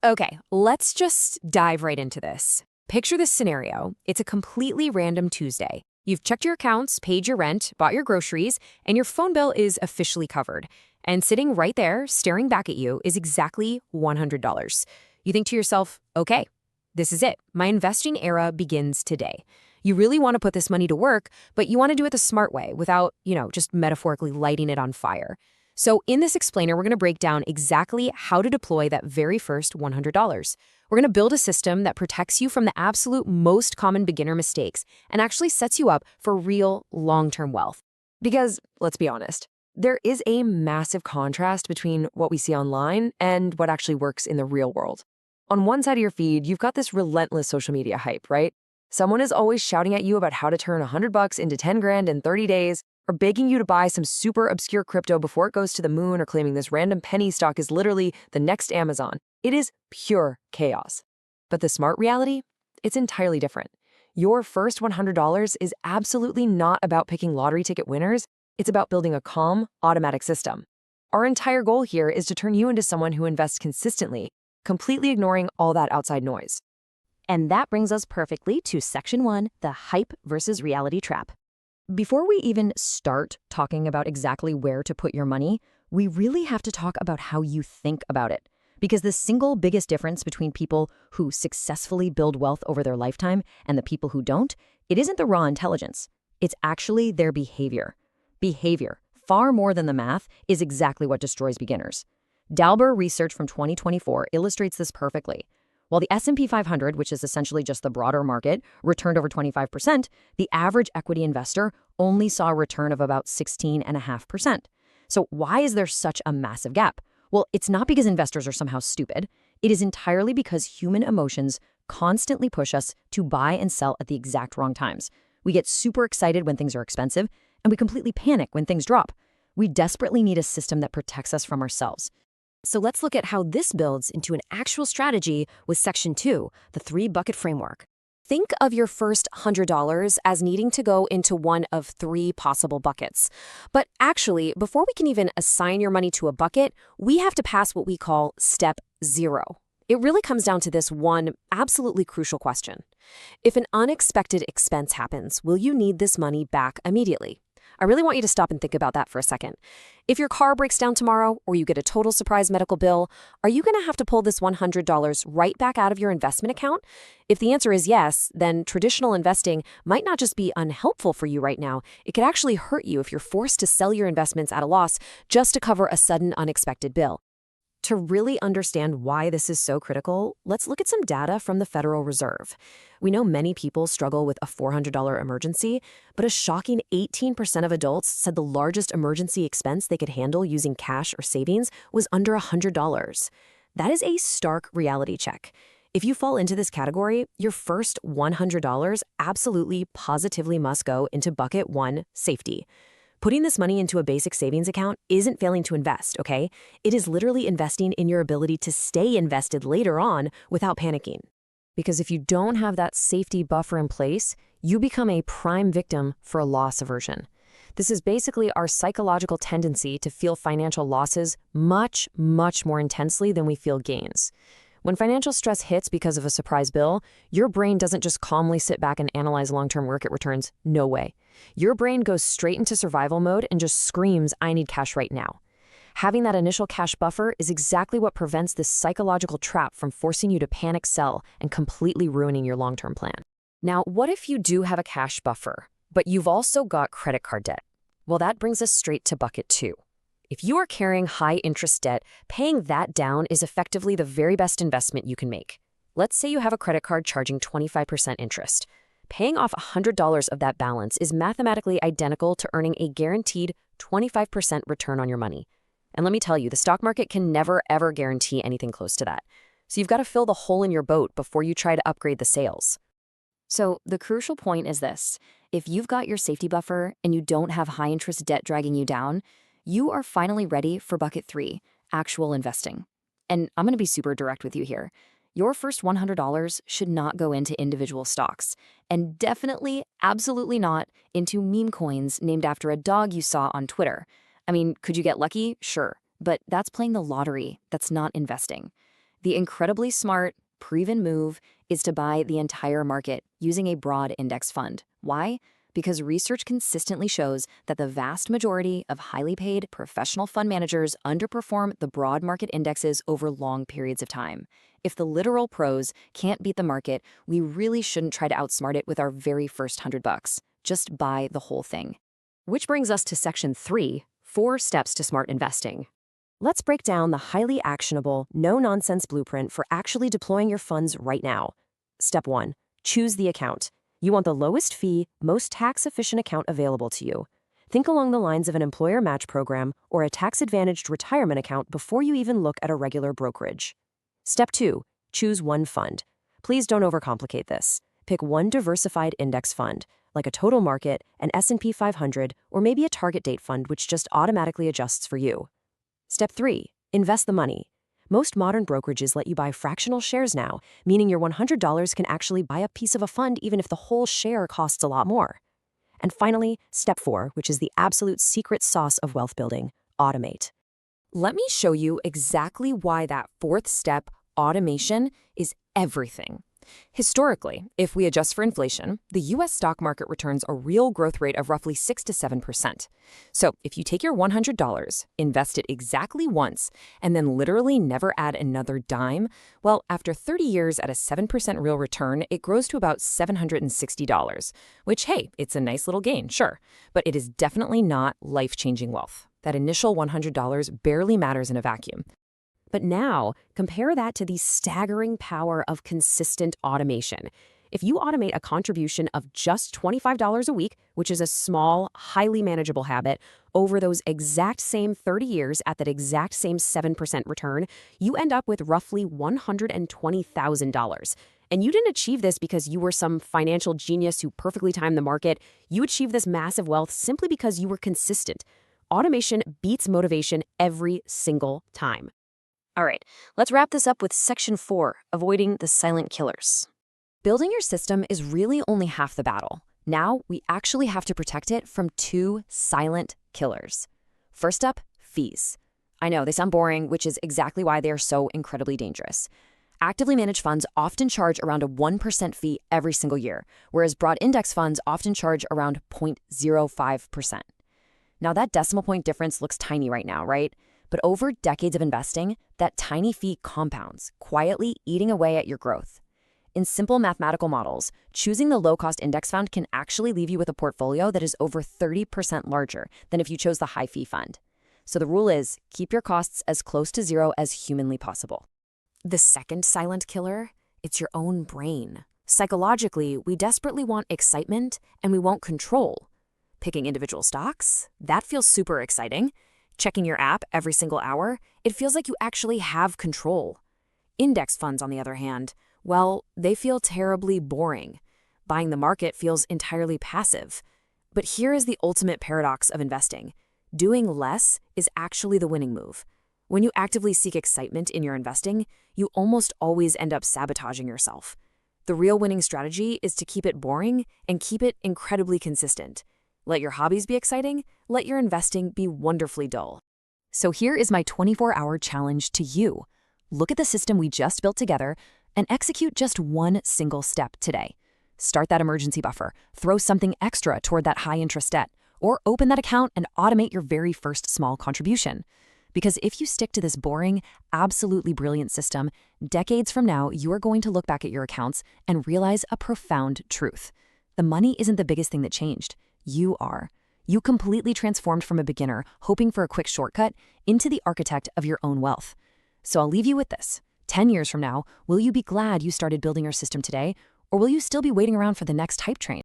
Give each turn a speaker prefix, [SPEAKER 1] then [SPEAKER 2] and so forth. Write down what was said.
[SPEAKER 1] Okay, let's just dive right into this. Picture this scenario. It's a completely random Tuesday. You've checked your accounts, paid your rent, bought your groceries, and your phone bill is officially covered. And sitting right there, staring back at you, is exactly $100. You think to yourself, okay, this is it. My investing era begins today. You really want to put this money to work, but you want to do it the smart way without, just metaphorically lighting it on fire. So in this explainer, we're going to break down exactly how to deploy that very first $100. We're going to build a system that protects you from the absolute most common beginner mistakes and actually sets you up for real long-term wealth. Because, let's be honest, there is a massive contrast between what we see online and what actually works in the real world. On one side of your feed, you've got this relentless social media hype, right? Someone is always shouting at you about how to turn $100 into 10 grand in 30 days, or begging you to buy some super obscure crypto before it goes to the moon, or claiming this random penny stock is literally the next Amazon. It is pure chaos. But the smart reality? It's entirely different. Your first $100 is absolutely not about picking lottery ticket winners. It's about building a calm, automatic system. Our entire goal here is to turn you into someone who invests consistently, completely ignoring all that outside noise.
[SPEAKER 2] And that brings us perfectly to Section 1, the hype versus reality trap. Before we even start talking about exactly where to put your money, we really have to talk about how you think about it. Because the single biggest difference between people who successfully build wealth over their lifetime and the people who don't, it isn't the raw intelligence. It's actually their behavior. Behavior, far more than the math, is exactly what destroys beginners. Dalber research from 2024 illustrates this perfectly. While the S&P 500, which is essentially just the broader market, returned over 25%, the average equity investor only saw a return of about 16.5%. So why is there such a massive gap? Well, it's not because investors are somehow stupid. It is entirely because human emotions constantly push us to buy and sell at the exact wrong times. We get super excited when things are expensive, and we completely panic when things drop. We desperately need a system that protects us from ourselves.
[SPEAKER 1] So let's look at how this builds into an actual strategy with Section 2, the 3-bucket framework. Think of your first $100 as needing to go into one of 3 possible buckets. But actually, before we can even assign your money to a bucket, we have to pass what we call Step 0. It really comes down to this one absolutely crucial question. If an unexpected expense happens, will you need this money back immediately? I really want you to stop and think about that for a second. If your car breaks down tomorrow or you get a total surprise medical bill, are you going to have to pull this $100 right back out of your investment account? If the answer is yes, then traditional investing might not just be unhelpful for you right now, it could actually hurt you if you're forced to sell your investments at a loss just to cover a sudden unexpected bill. To really understand why this is so critical, let's look at some data from the Federal Reserve. We know many people struggle with a $400 emergency, but a shocking 18% of adults said the largest emergency expense they could handle using cash or savings was under $100. That is a stark reality check. If you fall into this category, your first $100 absolutely positively must go into bucket 1, safety. Putting this money into a basic savings account isn't failing to invest, okay? It is literally investing in your ability to stay invested later on without panicking. Because if you don't have that safety buffer in place, you become a prime victim for a loss aversion. This is basically our psychological tendency to feel financial losses much, much more intensely than we feel gains. When financial stress hits because of a surprise bill, your brain doesn't just calmly sit back and analyze long-term market returns. No way. Your brain goes straight into survival mode and just screams, I need cash right now. Having that initial cash buffer is exactly what prevents this psychological trap from forcing you to panic sell and completely ruining your long-term plan. Now, what if you do have a cash buffer, but you've also got credit card debt? Well, that brings us straight to bucket 2. If you are carrying high-interest debt, paying that down is effectively the very best investment you can make. Let's say you have a credit card charging 25% interest. Paying off $100 of that balance is mathematically identical to earning a guaranteed 25% return on your money. And let me tell you, the stock market can never, ever guarantee anything close to that. So you've got to fill the hole in your boat before you try to upgrade the sails. So the crucial point is this. If you've got your safety buffer and you don't have high-interest debt dragging you down, you are finally ready for bucket 3, actual investing. And I'm going to be super direct with you here. Your first $100 should not go into individual stocks, and definitely, absolutely not into meme coins named after a dog you saw on Twitter. I mean, could you get lucky? Sure, but that's playing the lottery. That's not investing.
[SPEAKER 2] The incredibly smart, proven move is to buy the entire market using a broad index fund. Why? Because research consistently shows that the vast majority of highly paid professional fund managers underperform the broad market indexes over long periods of time. If the literal pros can't beat the market, we really shouldn't try to outsmart it with our very first $100. Just buy the whole thing.
[SPEAKER 1] Which brings us to Section 3, 4 Steps to Smart Investing. Let's break down the highly actionable, no-nonsense blueprint for actually deploying your funds right now. Step 1. Choose the account. You want the lowest fee, most tax-efficient account available to you. Think along the lines of an employer match program or a tax-advantaged retirement account before you even look at a regular brokerage. Step 2. Choose one fund. Please don't overcomplicate this. Pick one diversified index fund, like a total market, an S&P 500, or maybe a target date fund which just automatically adjusts for you. Step 3. Invest the money. Most modern brokerages let you buy fractional shares now, meaning your $100 can actually buy a piece of a fund even if the whole share costs a lot more. And finally, Step 4, which is the absolute secret sauce of wealth building: automate.
[SPEAKER 2] Let me show you exactly why that fourth step, automation, is everything. Historically, if we adjust for inflation, the U.S. stock market returns a real growth rate of roughly 6 to 7%. So if you take your $100, invest it exactly once, and then literally never add another dime, well, after 30 years at a 7% real return, it grows to about $760, which, hey, it's a nice little gain, sure, but it is definitely not life-changing wealth. That initial $100 barely matters in a vacuum.
[SPEAKER 1] But now, compare that to the staggering power of consistent automation. If you automate a contribution of just $25 a week, which is a small, highly manageable habit, over those exact same 30 years at that exact same 7% return, you end up with roughly $120,000. And you didn't achieve this because you were some financial genius who perfectly timed the market. You achieved this massive wealth simply because you were consistent. Automation beats motivation every single time. All right, let's wrap this up with Section 4, avoiding the silent killers.
[SPEAKER 2] Building your system is really only half the battle. Now, we actually have to protect it from 2 silent killers. First up, fees. I know, they sound boring, which is exactly why they are so incredibly dangerous. Actively managed funds often charge around a 1% fee every single year, whereas broad index funds often charge around 0.05%. Now, that decimal point difference looks tiny right now, right? But over decades of investing, that tiny fee compounds, quietly eating away at your growth. In simple mathematical models, choosing the low-cost index fund can actually leave you with a portfolio that is over 30% larger than if you chose the high-fee fund. So the rule is, keep your costs as close to zero as humanly possible. The second silent killer, it's your own brain. Psychologically, we desperately want excitement and we want control. Picking individual stocks? That feels super exciting. Checking your app every single hour, it feels like you actually have control. Index funds, on the other hand, well, they feel terribly boring. Buying the market feels entirely passive. But here is the ultimate paradox of investing. Doing less is actually the winning move. When you actively seek excitement in your investing, you almost always end up sabotaging yourself. The real winning strategy is to keep it boring and keep it incredibly consistent. Let your hobbies be exciting, let your investing be wonderfully dull. So here is my 24-hour challenge to you. Look at the system we just built together and execute just one single step today. Start that emergency buffer, throw something extra toward that high-interest debt, or open that account and automate your very first small contribution. Because if you stick to this boring, absolutely brilliant system, decades from now, you are going to look back at your accounts and realize a profound truth. The money isn't the biggest thing that changed. You are. You completely transformed from a beginner, hoping for a quick shortcut, into the architect of your own wealth. So I'll leave you with this. 10 years from now, will you be glad you started building your system today, or will you still be waiting around for the next hype train?